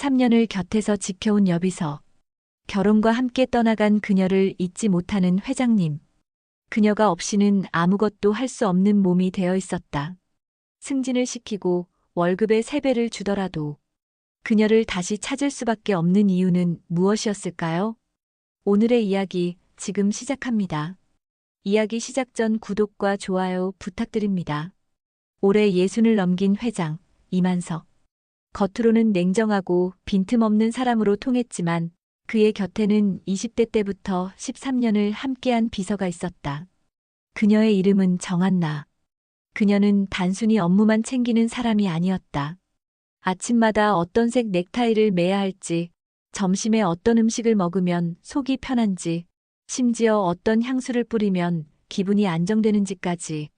13년을 곁에서 지켜온 여비서. 결혼과 함께 떠나간 그녀를 잊지 못하는 회장님. 그녀가 없이는 아무것도 할 수 없는 몸이 되어 있었다. 승진을 시키고 월급의 3배를 주더라도 그녀를 다시 찾을 수밖에 없는 이유는 무엇이었을까요? 오늘의 이야기 지금 시작합니다. 이야기 시작 전 구독과 좋아요 부탁드립니다. 올해 60을 넘긴 회장 이만석. 겉으로는 냉정하고 빈틈없는 사람으로 통했지만 그의 곁에는 20대 때부터 13년을 함께한 비서가 있었다. 그녀의 이름은 정한나. 그녀는 단순히 업무만 챙기는 사람이 아니었다. 아침마다 어떤 색 넥타이를 매야 할지, 점심에 어떤 음식을 먹으면 속이 편한지, 심지어 어떤 향수를 뿌리면 기분이 안정되는지까지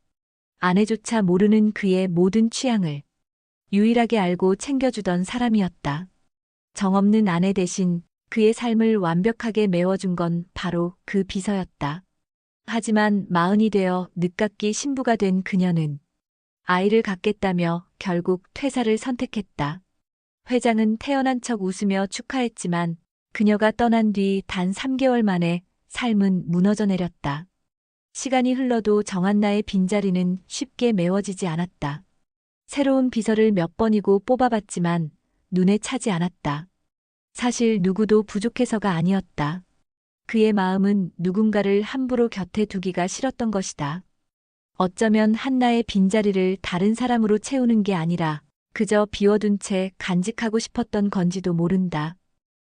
아내조차 모르는 그의 모든 취향을 유일하게 알고 챙겨주던 사람이었다. 정없는 아내 대신 그의 삶을 완벽하게 메워준 건 바로 그 비서였다. 하지만 마흔이 되어 늦깎이 신부가 된 그녀는 아이를 갖겠다며 결국 퇴사를 선택했다. 회장은 태어난 척 웃으며 축하했지만 그녀가 떠난 뒤 단 3개월 만에 삶은 무너져 내렸다. 시간이 흘러도 정한나의 빈자리는 쉽게 메워지지 않았다. 새로운 비서를 몇 번이고 뽑아봤지만 눈에 차지 않았다. 사실 누구도 부족해서가 아니었다. 그의 마음은 누군가를 함부로 곁에 두기가 싫었던 것이다. 어쩌면 한나의 빈자리를 다른 사람으로 채우는 게 아니라 그저 비워둔 채 간직하고 싶었던 건지도 모른다.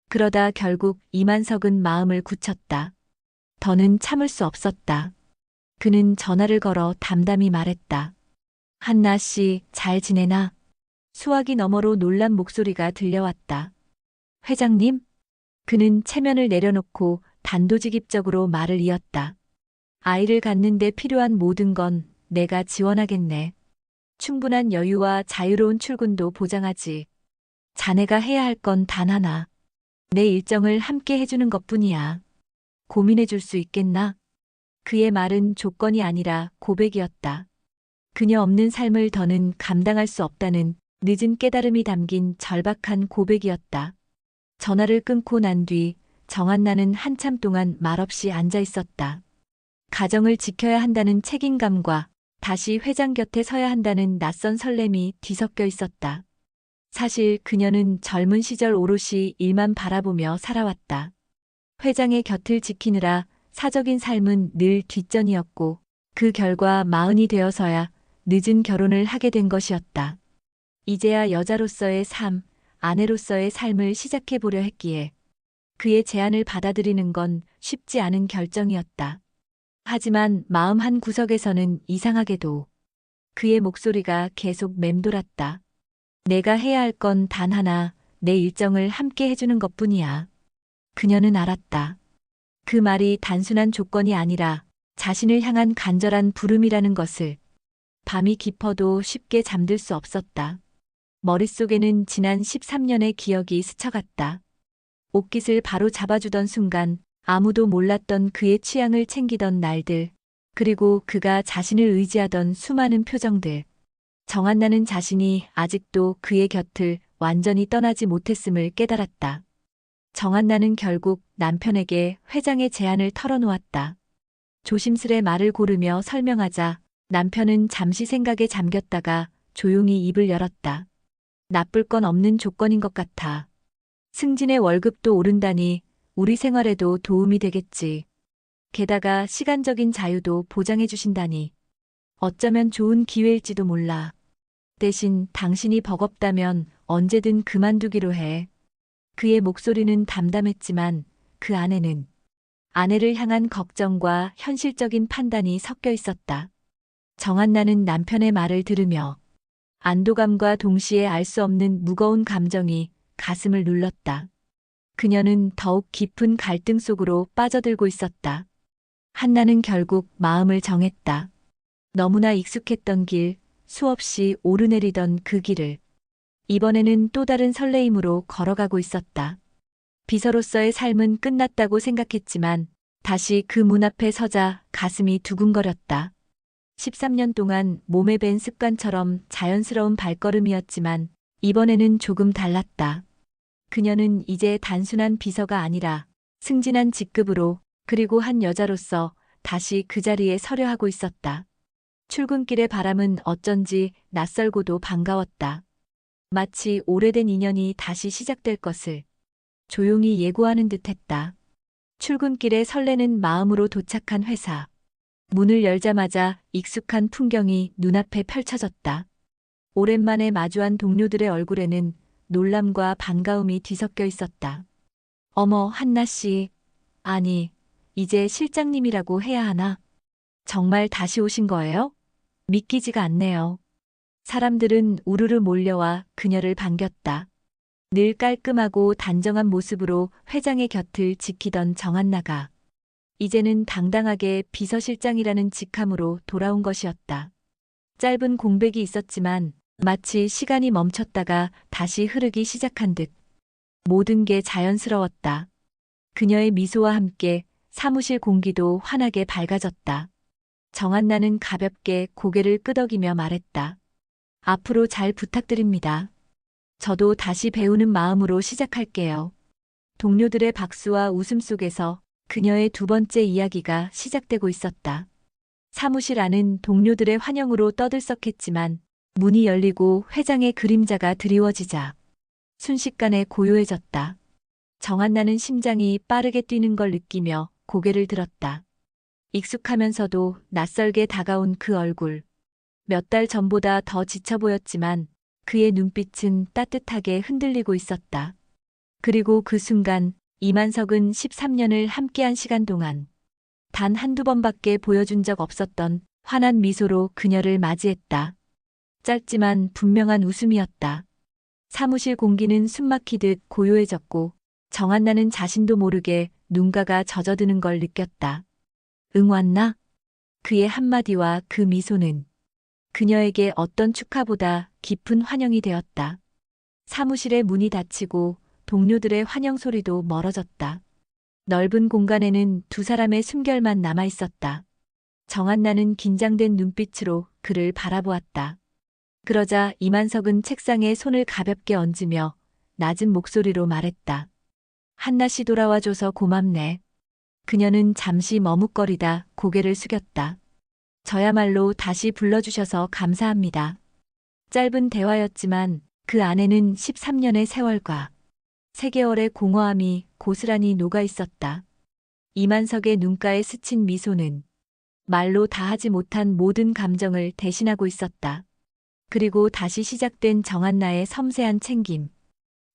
그러다 결국 이만석은 마음을 굳혔다. 더는 참을 수 없었다. 그는 전화를 걸어 담담히 말했다. 한나 씨, 잘 지내나? 수화기 너머로 놀란 목소리가 들려왔다. 회장님? 그는 체면을 내려놓고 단도직입적으로 말을 이었다. 아이를 갖는데 필요한 모든 건 내가 지원하겠네. 충분한 여유와 자유로운 출근도 보장하지. 자네가 해야 할 건 단 하나. 내 일정을 함께 해주는 것뿐이야. 고민해줄 수 있겠나? 그의 말은 조건이 아니라 고백이었다. 그녀 없는 삶을 더는 감당할 수 없다는 늦은 깨달음이 담긴 절박한 고백이었다. 전화를 끊고 난 뒤 정한나는 한참 동안 말없이 앉아 있었다. 가정을 지켜야 한다는 책임감과 다시 회장 곁에 서야 한다는 낯선 설렘이 뒤섞여 있었다. 사실 그녀는 젊은 시절 오롯이 일만 바라보며 살아왔다. 회장의 곁을 지키느라 사적인 삶은 늘 뒷전이었고 그 결과 마흔이 되어서야 늦은 결혼을 하게 된 것이었다. 이제야 여자로서의 삶, 아내로서의 삶을 시작해보려 했기에 그의 제안을 받아들이는 건 쉽지 않은 결정이었다. 하지만 마음 한 구석에서는 이상하게도 그의 목소리가 계속 맴돌았다. 내가 해야 할 건 단 하나, 내 일정을 함께 해주는 것뿐이야. 그녀는 알았다. 그 말이 단순한 조건이 아니라 자신을 향한 간절한 부름이라는 것을. 밤이 깊어도 쉽게 잠들 수 없었다. 머릿속에는 지난 13년의 기억이 스쳐갔다. 옷깃을 바로 잡아주던 순간 아무도 몰랐던 그의 취향을 챙기던 날들, 그리고 그가 자신을 의지하던 수많은 표정들. 정한나는 자신이 아직도 그의 곁을 완전히 떠나지 못했음을 깨달았다. 정한나는 결국 남편에게 회장의 제안을 털어놓았다. 조심스레 말을 고르며 설명하자 남편은 잠시 생각에 잠겼다가 조용히 입을 열었다. 나쁠 건 없는 조건인 것 같아. 승진의 월급도 오른다니 우리 생활에도 도움이 되겠지. 게다가 시간적인 자유도 보장해 주신다니. 어쩌면 좋은 기회일지도 몰라. 대신 당신이 버겁다면 언제든 그만두기로 해. 그의 목소리는 담담했지만 그 안에는 아내를 향한 걱정과 현실적인 판단이 섞여 있었다. 정한나는 남편의 말을 들으며 안도감과 동시에 알 수 없는 무거운 감정이 가슴을 눌렀다. 그녀는 더욱 깊은 갈등 속으로 빠져들고 있었다. 한나는 결국 마음을 정했다. 너무나 익숙했던 길, 수없이 오르내리던 그 길을 이번에는 또 다른 설레임으로 걸어가고 있었다. 비서로서의 삶은 끝났다고 생각했지만 다시 그 문 앞에 서자 가슴이 두근거렸다. 13년 동안 몸에 밴 습관처럼 자연스러운 발걸음이었지만 이번에는 조금 달랐다. 그녀는 이제 단순한 비서가 아니라 승진한 직급으로 그리고 한 여자로서 다시 그 자리에 서려 하고 있었다. 출근길의 바람은 어쩐지 낯설고도 반가웠다. 마치 오래된 인연이 다시 시작될 것을 조용히 예고하는 듯했다. 출근길에 설레는 마음으로 도착한 회사. 문을 열자마자 익숙한 풍경이 눈앞에 펼쳐졌다. 오랜만에 마주한 동료들의 얼굴에는 놀람과 반가움이 뒤섞여 있었다. 어머, 한나 씨. 아니, 이제 실장님이라고 해야 하나? 정말 다시 오신 거예요? 믿기지가 않네요. 사람들은 우르르 몰려와 그녀를 반겼다. 늘 깔끔하고 단정한 모습으로 회장의 곁을 지키던 정한나가 이제는 당당하게 비서실장이라는 직함으로 돌아온 것이었다. 짧은 공백이 있었지만 마치 시간이 멈췄다가 다시 흐르기 시작한 듯 모든 게 자연스러웠다. 그녀의 미소와 함께 사무실 공기도 환하게 밝아졌다. 정한나는 가볍게 고개를 끄덕이며 말했다. 앞으로 잘 부탁드립니다. 저도 다시 배우는 마음으로 시작할게요. 동료들의 박수와 웃음 속에서 그녀의 두 번째 이야기가 시작되고 있었다. 사무실 안은 동료들의 환영으로 떠들썩했지만 문이 열리고 회장의 그림자가 드리워지자 순식간에 고요해졌다. 정한나는 심장이 빠르게 뛰는 걸 느끼며 고개를 들었다. 익숙하면서도 낯설게 다가온 그 얼굴. 몇 달 전보다 더 지쳐 보였지만 그의 눈빛은 따뜻하게 흔들리고 있었다. 그리고 그 순간 이만석은 13년을 함께한 시간 동안 단 한두 번밖에 보여준 적 없었던 환한 미소로 그녀를 맞이했다. 짧지만 분명한 웃음이었다. 사무실 공기는 숨막히듯 고요해졌고 정한나는 자신도 모르게 눈가가 젖어드는 걸 느꼈다. 응 왔나? 그의 한마디와 그 미소는 그녀에게 어떤 축하보다 깊은 환영이 되었다. 사무실의 문이 닫히고 동료들의 환영 소리도 멀어졌다. 넓은 공간에는 두 사람의 숨결만 남아 있었다. 정한나는 긴장된 눈빛으로 그를 바라보았다. 그러자 이만석은 책상에 손을 가볍게 얹으며 낮은 목소리로 말했다. 한나 씨 돌아와줘서 고맙네. 그녀는 잠시 머뭇거리다 고개를 숙였다. 저야말로 다시 불러주셔서 감사합니다. 짧은 대화였지만 그 안에는 13년의 세월과 3개월의 공허함이 고스란히 녹아 있었다. 이만석의 눈가에 스친 미소는 말로 다하지 못한 모든 감정을 대신하고 있었다. 그리고 다시 시작된 정한나의 섬세한 챙김.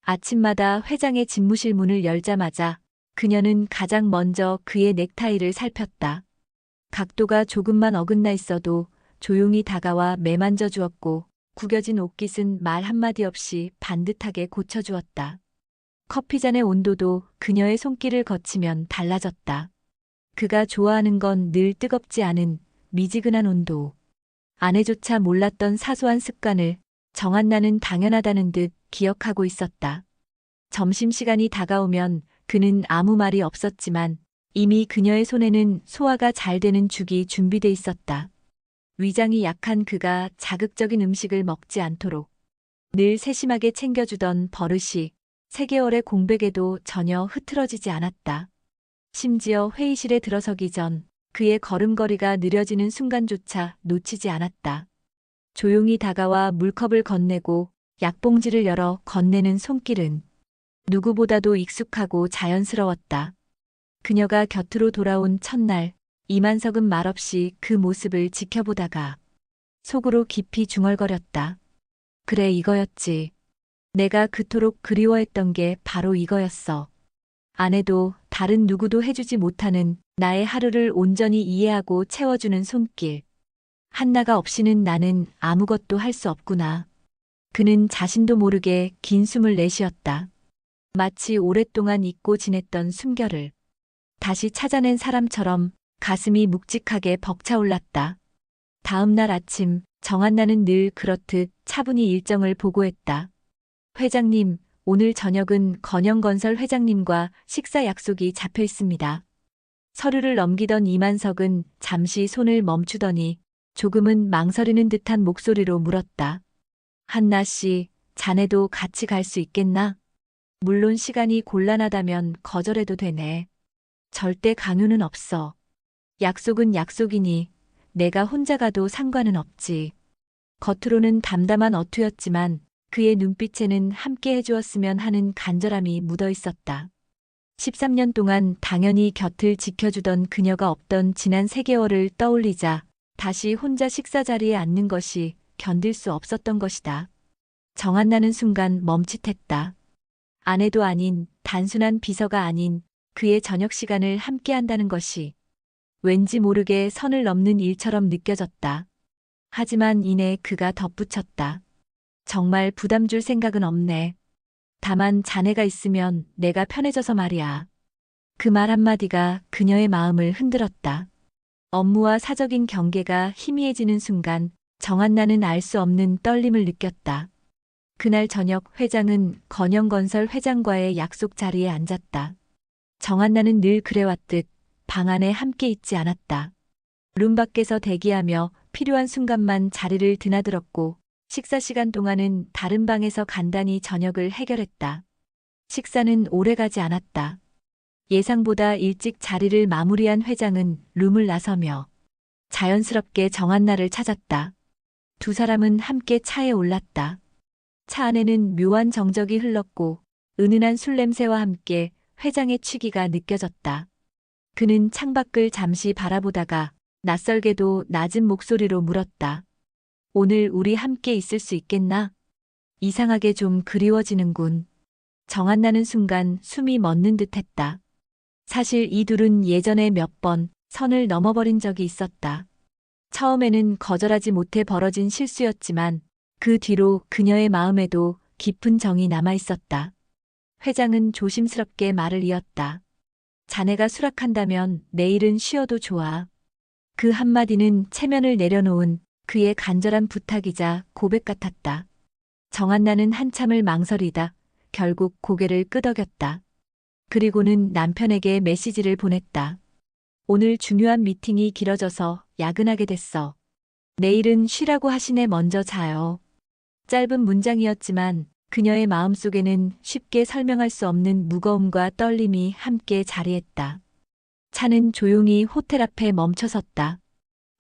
아침마다 회장의 집무실 문을 열자마자 그녀는 가장 먼저 그의 넥타이를 살폈다. 각도가 조금만 어긋나 있어도 조용히 다가와 매만져 주었고 구겨진 옷깃은 말 한마디 없이 반듯하게 고쳐주었다. 커피잔의 온도도 그녀의 손길을 거치면 달라졌다. 그가 좋아하는 건 늘 뜨겁지 않은 미지근한 온도. 아내조차 몰랐던 사소한 습관을 정한나는 당연하다는 듯 기억하고 있었다. 점심시간이 다가오면 그는 아무 말이 없었지만 이미 그녀의 손에는 소화가 잘 되는 죽이 준비돼 있었다. 위장이 약한 그가 자극적인 음식을 먹지 않도록 늘 세심하게 챙겨주던 버릇이 3개월의 공백에도 전혀 흐트러지지 않았다. 심지어 회의실에 들어서기 전 그의 걸음걸이가 느려지는 순간조차 놓치지 않았다. 조용히 다가와 물컵을 건네고 약봉지를 열어 건네는 손길은 누구보다도 익숙하고 자연스러웠다. 그녀가 곁으로 돌아온 첫날, 이만석은 말없이 그 모습을 지켜보다가 속으로 깊이 중얼거렸다. 그래, 이거였지. 내가 그토록 그리워했던 게 바로 이거였어. 아내도 다른 누구도 해주지 못하는 나의 하루를 온전히 이해하고 채워주는 손길. 한나가 없이는 나는 아무것도 할 수 없구나. 그는 자신도 모르게 긴 숨을 내쉬었다. 마치 오랫동안 잊고 지냈던 숨결을 다시 찾아낸 사람처럼 가슴이 묵직하게 벅차올랐다. 다음 날 아침, 정한나는 늘 그렇듯 차분히 일정을 보고했다. 회장님, 오늘 저녁은 건영건설 회장님과 식사 약속이 잡혀 있습니다. 서류를 넘기던 이만석은 잠시 손을 멈추더니 조금은 망설이는 듯한 목소리로 물었다. 한나 씨, 자네도 같이 갈 수 있겠나? 물론 시간이 곤란하다면 거절해도 되네. 절대 강요는 없어. 약속은 약속이니 내가 혼자 가도 상관은 없지. 겉으로는 담담한 어투였지만 그의 눈빛에는 함께 해주었으면 하는 간절함이 묻어 있었다. 13년 동안 당연히 곁을 지켜주던 그녀가 없던 지난 3개월을 떠올리자 다시 혼자 식사 자리에 앉는 것이 견딜 수 없었던 것이다. 정한나는 순간 멈칫했다. 아내도 아닌 단순한 비서가 아닌 그의 저녁 시간을 함께 한다는 것이 왠지 모르게 선을 넘는 일처럼 느껴졌다. 하지만 이내 그가 덧붙였다. 정말 부담 줄 생각은 없네. 다만 자네가 있으면 내가 편해져서 말이야. 그 말 한마디가 그녀의 마음을 흔들었다. 업무와 사적인 경계가 희미해지는 순간 정한나는 알 수 없는 떨림을 느꼈다. 그날 저녁 회장은 건영건설 회장과의 약속 자리에 앉았다. 정한나는 늘 그래왔듯 방 안에 함께 있지 않았다. 룸 밖에서 대기하며 필요한 순간만 자리를 드나들었고 식사 시간 동안은 다른 방에서 간단히 저녁을 해결했다. 식사는 오래가지 않았다. 예상보다 일찍 자리를 마무리한 회장은 룸을 나서며 자연스럽게 정한나를 찾았다. 두 사람은 함께 차에 올랐다. 차 안에는 묘한 정적이 흘렀고 은은한 술 냄새와 함께 회장의 취기가 느껴졌다. 그는 창밖을 잠시 바라보다가 낯설게도 낮은 목소리로 물었다. 오늘 우리 함께 있을 수 있겠나? 이상하게 좀 그리워지는군. 정한나는 순간 숨이 멎는 듯 했다. 사실 이 둘은 예전에 몇 번 선을 넘어버린 적이 있었다. 처음에는 거절하지 못해 벌어진 실수였지만 그 뒤로 그녀의 마음에도 깊은 정이 남아 있었다. 회장은 조심스럽게 말을 이었다. 자네가 수락한다면 내일은 쉬어도 좋아. 그 한마디는 체면을 내려놓은 그의 간절한 부탁이자 고백 같았다. 정한나는 한참을 망설이다 결국 고개를 끄덕였다. 그리고는 남편에게 메시지를 보냈다. 오늘 중요한 미팅이 길어져서 야근하게 됐어. 내일은 쉬라고 하시네 먼저 자요. 짧은 문장이었지만 그녀의 마음속에는 쉽게 설명할 수 없는 무거움과 떨림이 함께 자리했다. 차는 조용히 호텔 앞에 멈춰섰다.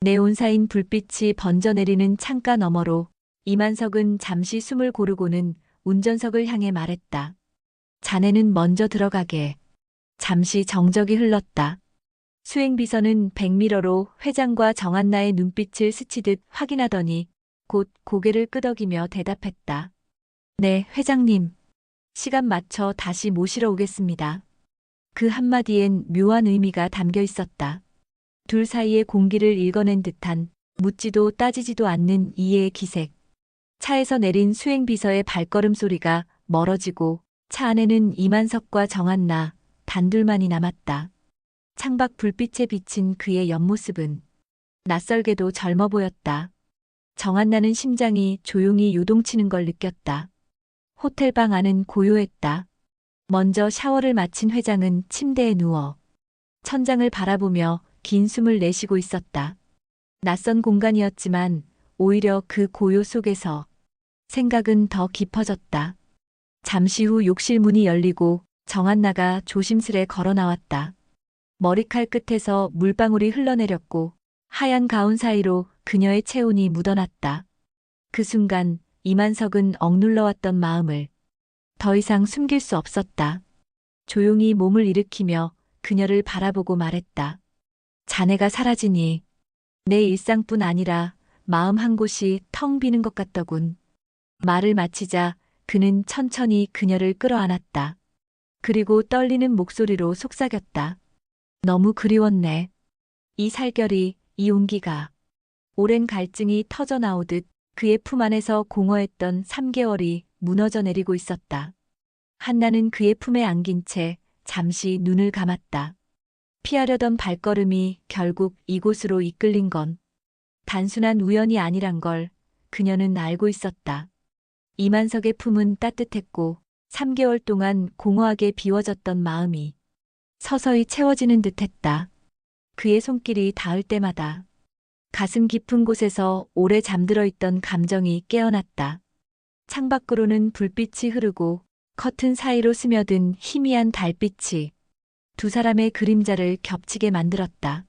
네온사인 불빛이 번져내리는 창가 너머로 이만석은 잠시 숨을 고르고는 운전석을 향해 말했다. 자네는 먼저 들어가게. 잠시 정적이 흘렀다. 수행비서는 백미러로 회장과 정한나의 눈빛을 스치듯 확인하더니 곧 고개를 끄덕이며 대답했다. 네, 회장님. 시간 맞춰 다시 모시러 오겠습니다. 그 한마디엔 묘한 의미가 담겨 있었다. 둘 사이의 공기를 읽어낸 듯한 묻지도 따지지도 않는 이해의 기색. 차에서 내린 수행비서의 발걸음 소리가 멀어지고 차 안에는 이만석과 정한나 단둘만이 남았다. 창밖 불빛에 비친 그의 옆모습은 낯설게도 젊어 보였다. 정한나는 심장이 조용히 요동치는 걸 느꼈다. 호텔방 안은 고요했다. 먼저 샤워를 마친 회장은 침대에 누워 천장을 바라보며 긴 숨을 내쉬고 있었다. 낯선 공간이었지만 오히려 그 고요 속에서 생각은 더 깊어졌다. 잠시 후 욕실 문이 열리고 정한나가 조심스레 걸어 나왔다. 머리칼 끝에서 물방울이 흘러내렸고 하얀 가운 사이로 그녀의 체온이 묻어났다. 그 순간 이만석은 억눌러왔던 마음을 더 이상 숨길 수 없었다. 조용히 몸을 일으키며 그녀를 바라보고 말했다. 자네가 사라지니 내 일상뿐 아니라 마음 한 곳이 텅 비는 것 같더군. 말을 마치자 그는 천천히 그녀를 끌어안았다. 그리고 떨리는 목소리로 속삭였다. 너무 그리웠네. 이 살결이, 이 온기가. 오랜 갈증이 터져 나오듯 그의 품 안에서 공허했던 3개월이 무너져 내리고 있었다. 한나는 그의 품에 안긴 채 잠시 눈을 감았다. 피하려던 발걸음이 결국 이곳으로 이끌린 건 단순한 우연이 아니란 걸 그녀는 알고 있었다. 이만석의 품은 따뜻했고 3개월 동안 공허하게 비워졌던 마음이 서서히 채워지는 듯했다. 그의 손길이 닿을 때마다 가슴 깊은 곳에서 오래 잠들어 있던 감정이 깨어났다. 창밖으로는 불빛이 흐르고 커튼 사이로 스며든 희미한 달빛이 두 사람의 그림자를 겹치게 만들었다.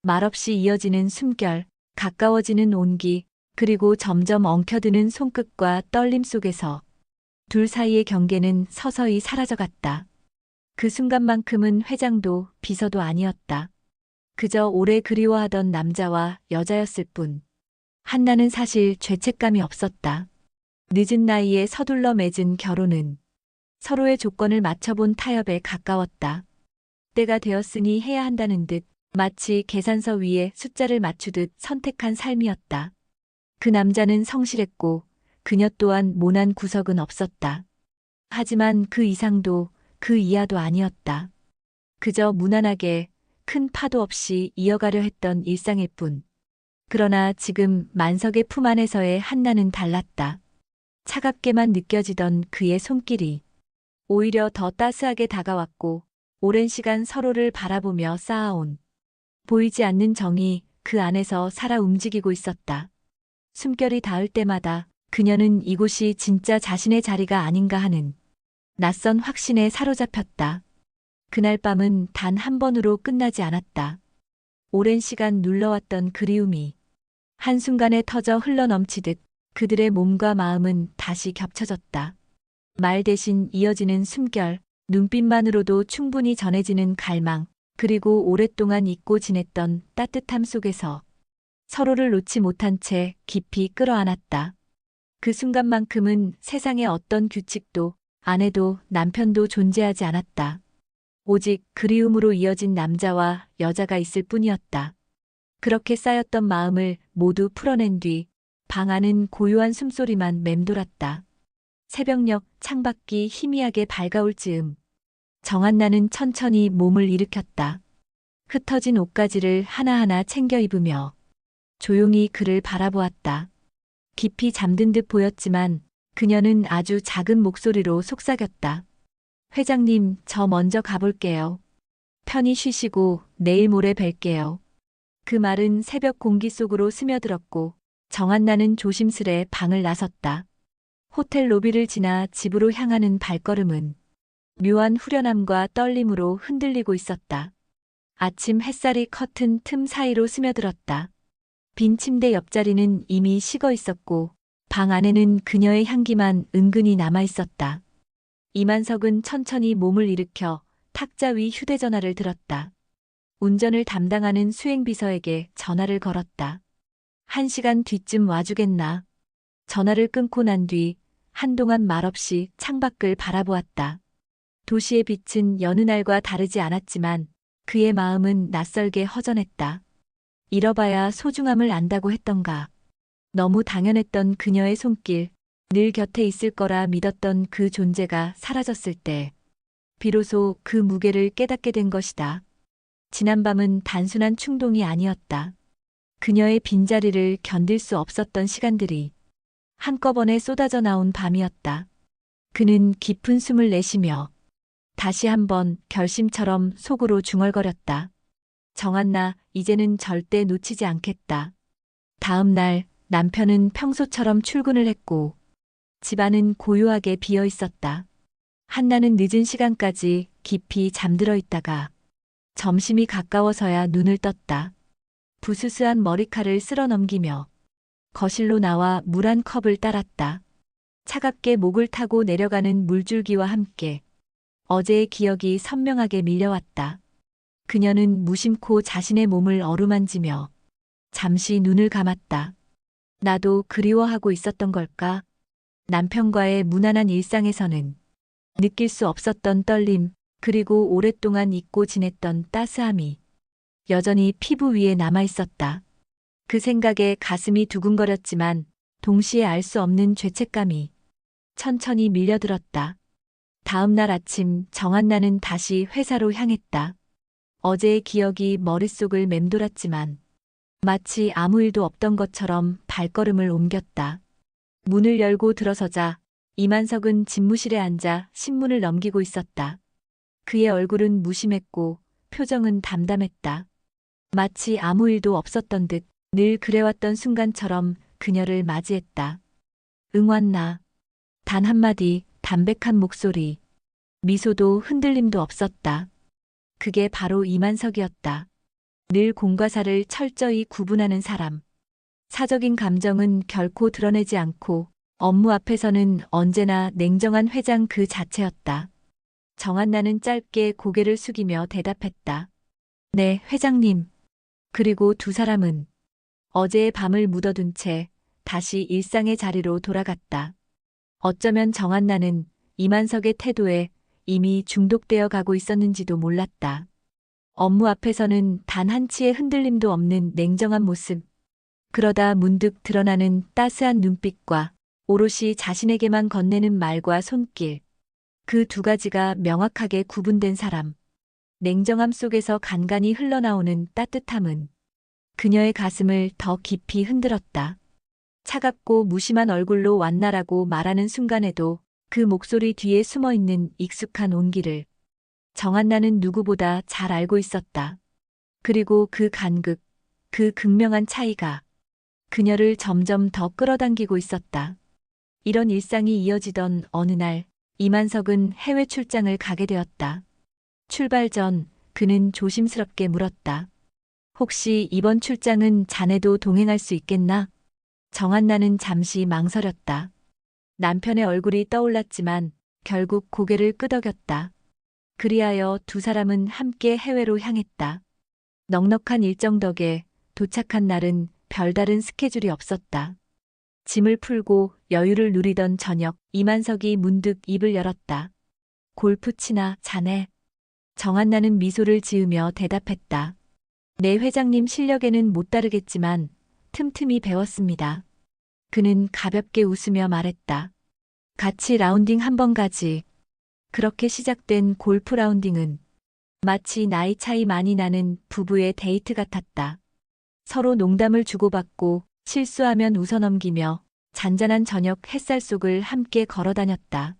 말없이 이어지는 숨결, 가까워지는 온기, 그리고 점점 엉켜드는 손끝과 떨림 속에서 둘 사이의 경계는 서서히 사라져갔다. 그 순간만큼은 회장도 비서도 아니었다. 그저 오래 그리워하던 남자와 여자였을 뿐. 한나는 사실 죄책감이 없었다. 늦은 나이에 서둘러 맺은 결혼은 서로의 조건을 맞춰본 타협에 가까웠다. 때가 되었으니 해야 한다는 듯 마치 계산서 위에 숫자를 맞추듯 선택한 삶이었다. 그 남자는 성실했고 그녀 또한 모난 구석은 없었다. 하지만 그 이상도 그 이하도 아니었다. 그저 무난하게 큰 파도 없이 이어가려 했던 일상일 뿐. 그러나 지금 만석의 품 안에서의 한나는 달랐다. 차갑게만 느껴지던 그의 손길이 오히려 더 따스하게 다가왔고 오랜 시간 서로를 바라보며 쌓아온 보이지 않는 정이 그 안에서 살아 움직이고 있었다. 숨결이 닿을 때마다 그녀는 이곳이 진짜 자신의 자리가 아닌가 하는 낯선 확신에 사로잡혔다. 그날 밤은 단 한 번으로 끝나지 않았다. 오랜 시간 눌러왔던 그리움이 한순간에 터져 흘러넘치듯 그들의 몸과 마음은 다시 겹쳐졌다. 말 대신 이어지는 숨결, 눈빛만으로도 충분히 전해지는 갈망, 그리고 오랫동안 잊고 지냈던 따뜻함 속에서 서로를 놓지 못한 채 깊이 끌어안았다. 그 순간만큼은 세상의 어떤 규칙도 아내도 남편도 존재하지 않았다. 오직 그리움으로 이어진 남자와 여자가 있을 뿐이었다. 그렇게 쌓였던 마음을 모두 풀어낸 뒤 방 안은 고요한 숨소리만 맴돌았다. 새벽녘 창밖이 희미하게 밝아올 즈음 정한나는 천천히 몸을 일으켰다. 흩어진 옷가지를 하나하나 챙겨 입으며 조용히 그를 바라보았다. 깊이 잠든 듯 보였지만 그녀는 아주 작은 목소리로 속삭였다. 회장님, 저 먼저 가볼게요. 편히 쉬시고 내일 모레 뵐게요. 그 말은 새벽 공기 속으로 스며들었고 정한나는 조심스레 방을 나섰다. 호텔 로비를 지나 집으로 향하는 발걸음은 묘한 후련함과 떨림으로 흔들리고 있었다. 아침 햇살이 커튼 틈 사이로 스며들었다. 빈 침대 옆자리는 이미 식어 있었고 방 안에는 그녀의 향기만 은근히 남아 있었다. 이만석은 천천히 몸을 일으켜 탁자 위 휴대전화를 들었다. 운전을 담당하는 수행비서에게 전화를 걸었다. 1시간 뒤쯤 와주겠나. 전화를 끊고 난 뒤 한동안 말없이 창밖을 바라보았다. 도시의 빛은 여느 날과 다르지 않았지만 그의 마음은 낯설게 허전했다. 잃어봐야 소중함을 안다고 했던가. 너무 당연했던 그녀의 손길, 늘 곁에 있을 거라 믿었던 그 존재가 사라졌을 때 비로소 그 무게를 깨닫게 된 것이다. 지난밤은 단순한 충동이 아니었다. 그녀의 빈자리를 견딜 수 없었던 시간들이 한꺼번에 쏟아져 나온 밤이었다. 그는 깊은 숨을 내쉬며 다시 한번 결심처럼 속으로 중얼거렸다. 정한나, 이제는 절대 놓치지 않겠다. 다음 날 남편은 평소처럼 출근을 했고 집안은 고요하게 비어 있었다. 한나는 늦은 시간까지 깊이 잠들어 있다가 점심이 가까워서야 눈을 떴다. 부스스한 머리칼을 쓸어 넘기며 거실로 나와 물 한 컵을 따랐다. 차갑게 목을 타고 내려가는 물줄기와 함께 어제의 기억이 선명하게 밀려왔다. 그녀는 무심코 자신의 몸을 어루만지며 잠시 눈을 감았다. 나도 그리워하고 있었던 걸까? 남편과의 무난한 일상에서는 느낄 수 없었던 떨림, 그리고 오랫동안 잊고 지냈던 따스함이 여전히 피부 위에 남아 있었다. 그 생각에 가슴이 두근거렸지만 동시에 알 수 없는 죄책감이 천천히 밀려들었다. 다음 날 아침 정한나는 다시 회사로 향했다. 어제의 기억이 머릿속을 맴돌았지만 마치 아무 일도 없던 것처럼 발걸음을 옮겼다. 문을 열고 들어서자 이만석은 집무실에 앉아 신문을 넘기고 있었다. 그의 얼굴은 무심했고 표정은 담담했다. 마치 아무 일도 없었던 듯 늘 그래왔던 순간처럼 그녀를 맞이했다. 응왔나. 단 한마디, 담백한 목소리, 미소도 흔들림도 없었다. 그게 바로 이만석이었다. 늘 공과 사를 철저히 구분하는 사람. 사적인 감정은 결코 드러내지 않고 업무 앞에서는 언제나 냉정한 회장 그 자체였다. 정한나는 짧게 고개를 숙이며 대답했다. 네, 회장님. 그리고 두 사람은 어제의 밤을 묻어둔 채 다시 일상의 자리로 돌아갔다. 어쩌면 정한나는 이만석의 태도에 이미 중독되어 가고 있었는지도 몰랐다. 업무 앞에서는 단 한치의 흔들림도 없는 냉정한 모습. 그러다 문득 드러나는 따스한 눈빛과 오롯이 자신에게만 건네는 말과 손길. 그 두 가지가 명확하게 구분된 사람. 냉정함 속에서 간간히 흘러나오는 따뜻함은 그녀의 가슴을 더 깊이 흔들었다. 차갑고 무심한 얼굴로 왔나라고 말하는 순간에도 그 목소리 뒤에 숨어있는 익숙한 온기를 정한나는 누구보다 잘 알고 있었다. 그리고 그 간극, 그 극명한 차이가 그녀를 점점 더 끌어당기고 있었다. 이런 일상이 이어지던 어느 날, 이만석은 해외 출장을 가게 되었다. 출발 전 그는 조심스럽게 물었다. 혹시 이번 출장은 자네도 동행할 수 있겠나? 정한나는 잠시 망설였다. 남편의 얼굴이 떠올랐지만 결국 고개를 끄덕였다. 그리하여 두 사람은 함께 해외로 향했다. 넉넉한 일정 덕에 도착한 날은 별다른 스케줄이 없었다. 짐을 풀고 여유를 누리던 저녁, 이만석이 문득 입을 열었다. 골프 치나 자네? 정한나는 미소를 지으며 대답했다. 내 회장님 실력에는 못 따르겠지만 틈틈이 배웠습니다. 그는 가볍게 웃으며 말했다. 같이 라운딩 한번 가지. 그렇게 시작된 골프 라운딩은 마치 나이 차이 많이 나는 부부의 데이트 같았다. 서로 농담을 주고받고 실수하면 웃어넘기며 잔잔한 저녁 햇살 속을 함께 걸어다녔다.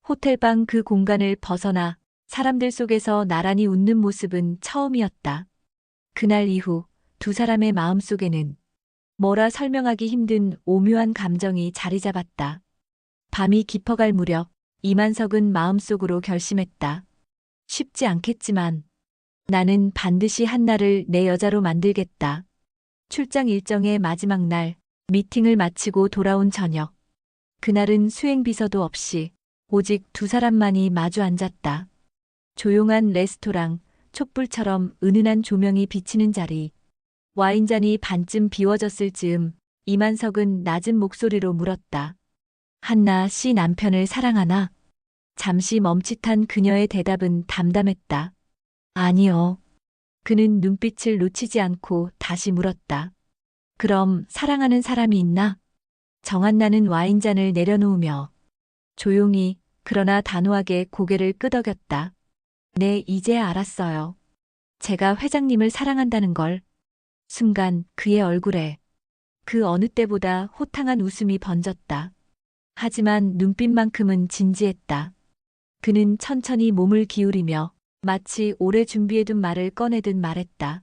호텔방 그 공간을 벗어나 사람들 속에서 나란히 웃는 모습은 처음이었다. 그날 이후 두 사람의 마음속에는 뭐라 설명하기 힘든 오묘한 감정이 자리 잡았다. 밤이 깊어갈 무렵 이만석은 마음속으로 결심했다. 쉽지 않겠지만 나는 반드시 한나를 내 여자로 만들겠다. 출장 일정의 마지막 날, 미팅을 마치고 돌아온 저녁. 그날은 수행 비서도 없이 오직 두 사람만이 마주 앉았다. 조용한 레스토랑, 촛불처럼 은은한 조명이 비치는 자리. 와인잔이 반쯤 비워졌을 즈음 이만석은 낮은 목소리로 물었다. 한나 씨 남편을 사랑하나? 잠시 멈칫한 그녀의 대답은 담담했다. 아니요. 그는 눈빛을 놓치지 않고 다시 물었다. 그럼 사랑하는 사람이 있나? 정한나는 와인잔을 내려놓으며 조용히 그러나 단호하게 고개를 끄덕였다. 네, 이제 알았어요. 제가 회장님을 사랑한다는 걸. 순간 그의 얼굴에 그 어느 때보다 호탕한 웃음이 번졌다. 하지만 눈빛만큼은 진지했다. 그는 천천히 몸을 기울이며 마치 오래 준비해둔 말을 꺼내듯 말했다.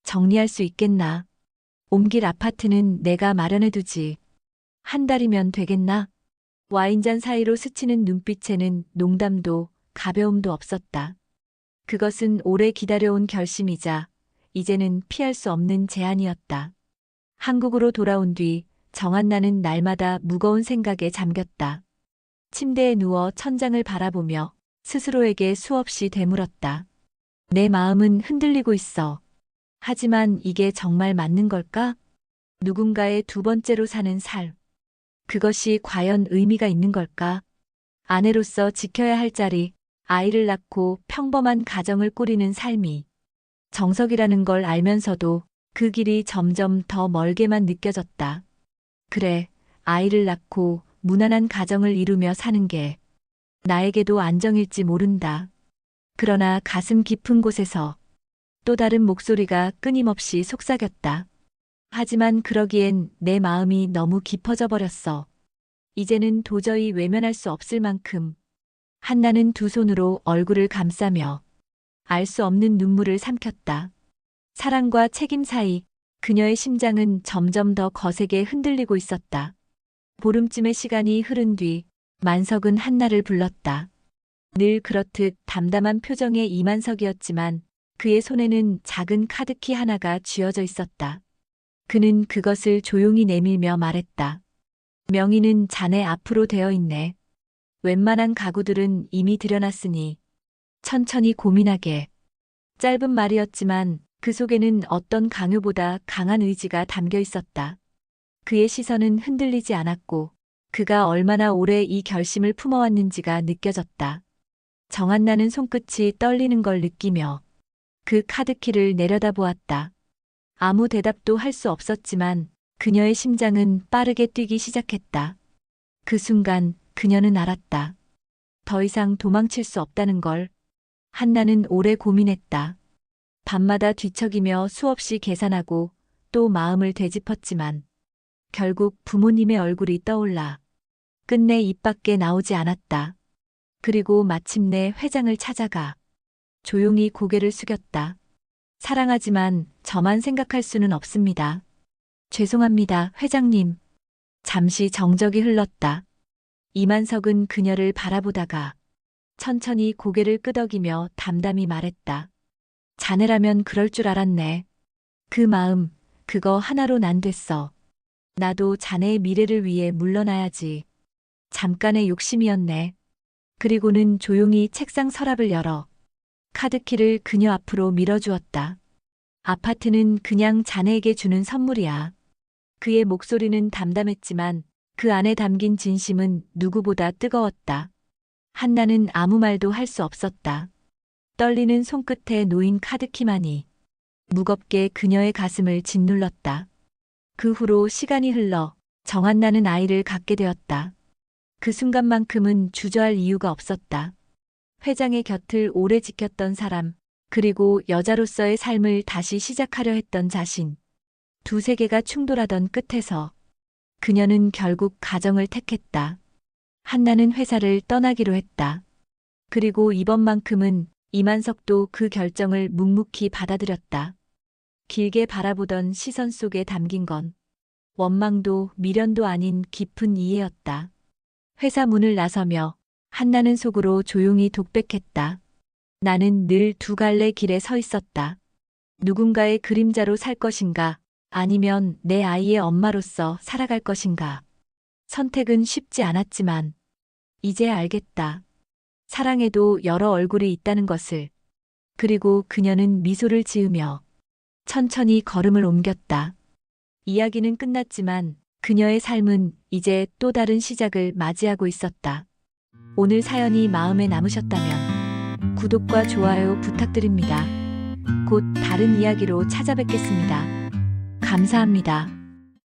정리할 수 있겠나? 옮길 아파트는 내가 마련해두지. 한 달이면 되겠나? 와인잔 사이로 스치는 눈빛에는 농담도 가벼움도 없었다. 그것은 오래 기다려온 결심이자 이제는 피할 수 없는 제안이었다. 한국으로 돌아온 뒤 정한나는 날마다 무거운 생각에 잠겼다. 침대에 누워 천장을 바라보며 스스로에게 수없이 되물었다. 내 마음은 흔들리고 있어. 하지만 이게 정말 맞는 걸까? 누군가의 두 번째로 사는 삶. 그것이 과연 의미가 있는 걸까? 아내로서 지켜야 할 자리, 아이를 낳고 평범한 가정을 꾸리는 삶이 정석이라는 걸 알면서도 그 길이 점점 더 멀게만 느껴졌다. 그래, 아이를 낳고 무난한 가정을 이루며 사는 게 나에게도 안정일지 모른다. 그러나 가슴 깊은 곳에서 또 다른 목소리가 끊임없이 속삭였다. 하지만 그러기엔 내 마음이 너무 깊어져 버렸어. 이제는 도저히 외면할 수 없을 만큼. 한나는 두 손으로 얼굴을 감싸며 알 수 없는 눈물을 삼켰다. 사랑과 책임 사이 그녀의 심장은 점점 더 거세게 흔들리고 있었다. 보름쯤의 시간이 흐른 뒤 만석은 한나를 불렀다. 늘 그렇듯 담담한 표정의 이만석이었지만 그의 손에는 작은 카드키 하나가 쥐어져 있었다. 그는 그것을 조용히 내밀며 말했다. 명의는 자네 앞으로 되어 있네. 웬만한 가구들은 이미 들여놨으니 천천히 고민하게. 짧은 말이었지만 그 속에는 어떤 강요보다 강한 의지가 담겨 있었다. 그의 시선은 흔들리지 않았고 그가 얼마나 오래 이 결심을 품어왔는지가 느껴졌다. 정한나는 손끝이 떨리는 걸 느끼며 그 카드키를 내려다보았다. 아무 대답도 할 수 없었지만 그녀의 심장은 빠르게 뛰기 시작했다. 그 순간 그녀는 알았다. 더 이상 도망칠 수 없다는 걸. 한나는 오래 고민했다. 밤마다 뒤척이며 수없이 계산하고 또 마음을 되짚었지만 결국 부모님의 얼굴이 떠올라 끝내 입 밖에 나오지 않았다. 그리고 마침내 회장을 찾아가 조용히 고개를 숙였다. 사랑하지만 저만 생각할 수는 없습니다. 죄송합니다, 회장님. 잠시 정적이 흘렀다. 이만석은 그녀를 바라보다가 천천히 고개를 끄덕이며 담담히 말했다. 자네라면 그럴 줄 알았네. 그 마음, 그거 하나로 난 됐어. 나도 자네의 미래를 위해 물러나야지. 잠깐의 욕심이었네. 그리고는 조용히 책상 서랍을 열어 카드키를 그녀 앞으로 밀어주었다. 아파트는 그냥 자네에게 주는 선물이야. 그의 목소리는 담담했지만 그 안에 담긴 진심은 누구보다 뜨거웠다. 한나는 아무 말도 할 수 없었다. 떨리는 손끝에 놓인 카드키만이 무겁게 그녀의 가슴을 짓눌렀다. 그 후로 시간이 흘러 정한나는 아이를 갖게 되었다. 그 순간만큼은 주저할 이유가 없었다. 회장의 곁을 오래 지켰던 사람, 그리고 여자로서의 삶을 다시 시작하려 했던 자신. 두 세계가 충돌하던 끝에서 그녀는 결국 가정을 택했다. 한나는 회사를 떠나기로 했다. 그리고 이번만큼은 이만석도 그 결정을 묵묵히 받아들였다. 길게 바라보던 시선 속에 담긴 건 원망도 미련도 아닌 깊은 이해였다. 회사 문을 나서며 한나는 속으로 조용히 독백했다. 나는 늘 두 갈래 길에 서 있었다. 누군가의 그림자로 살 것인가, 아니면 내 아이의 엄마로서 살아갈 것인가. 선택은 쉽지 않았지만 이제 알겠다. 사랑에도 여러 얼굴이 있다는 것을. 그리고 그녀는 미소를 지으며 천천히 걸음을 옮겼다. 이야기는 끝났지만 그녀의 삶은 이제 또 다른 시작을 맞이하고 있었다. 오늘 사연이 마음에 남으셨다면 구독과 좋아요 부탁드립니다. 곧 다른 이야기로 찾아뵙겠습니다. 감사합니다.